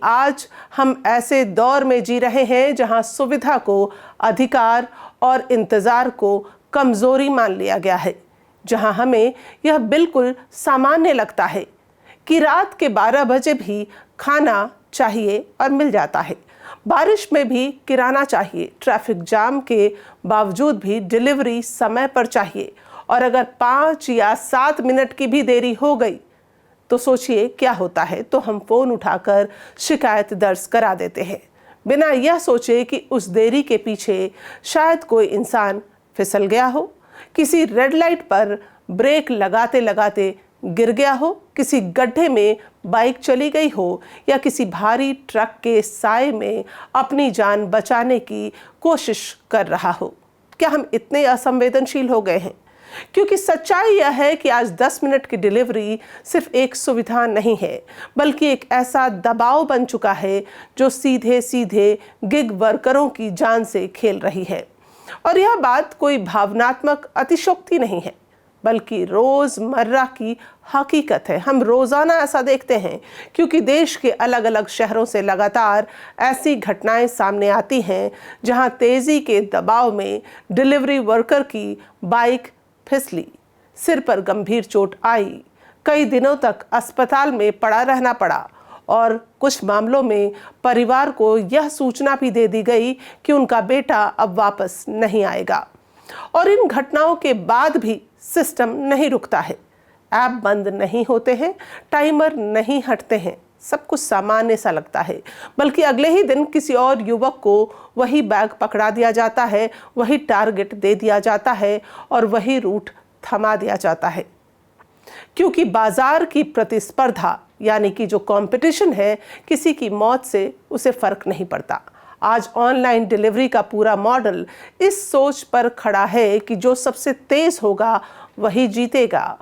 आज हम ऐसे दौर में जी रहे हैं जहां सुविधा को अधिकार और इंतजार को कमजोरी मान लिया गया है, जहां हमें यह बिल्कुल सामान्य लगता है कि रात के 12 बजे भी खाना चाहिए और मिल जाता है, बारिश में भी किराना चाहिए, ट्रैफिक जाम के बावजूद भी डिलीवरी समय पर चाहिए, और अगर 5 या 7 मिनट की भी देरी हो गई तो सोचिए क्या होता है। तो हम फोन उठाकर शिकायत दर्ज करा देते हैं, बिना यह सोचे कि उस देरी के पीछे शायद कोई इंसान फिसल गया हो, किसी रेड लाइट पर ब्रेक लगाते लगाते गिर गया हो, किसी गड्ढे में बाइक चली गई हो, या किसी भारी ट्रक के साए में अपनी जान बचाने की कोशिश कर रहा हो। क्या हम इतने असंवेदनशील हो गए हैं? क्योंकि सच्चाई यह है कि आज 10 मिनट की डिलीवरी सिर्फ एक सुविधा नहीं है, बल्कि एक ऐसा दबाव बन चुका है जो सीधे सीधे गिग वर्करों की जान से खेल रही है। और यह बात कोई भावनात्मक अतिशयोक्ति नहीं है, बल्कि रोजमर्रा की हकीकत है। हम रोजाना ऐसा देखते हैं, क्योंकि देश के अलग अलग शहरों से लगातार ऐसी घटनाएं सामने आती हैं जहां तेजी के दबाव में डिलीवरी वर्कर की बाइक फिसली, सिर पर गंभीर चोट आई, कई दिनों तक अस्पताल में पड़ा रहना पड़ा, और कुछ मामलों में परिवार को यह सूचना भी दे दी गई कि उनका बेटा अब वापस नहीं आएगा। और इन घटनाओं के बाद भी सिस्टम नहीं रुकता है, ऐप बंद नहीं होते हैं, टाइमर नहीं हटते हैं, सब कुछ सामान्य सा लगता है, बल्कि अगले ही दिन किसी और युवक को वही बैग पकड़ा दिया जाता है, वही टारगेट दे दिया जाता है और वही रूट थमा दिया जाता है। क्योंकि बाजार की प्रतिस्पर्धा यानी कि जो कंपटीशन है, किसी की मौत से उसे फर्क नहीं पड़ता। आज ऑनलाइन डिलीवरी का पूरा मॉडल इस सोच पर खड़ा है कि जो सबसे तेज होगा वही जीतेगा,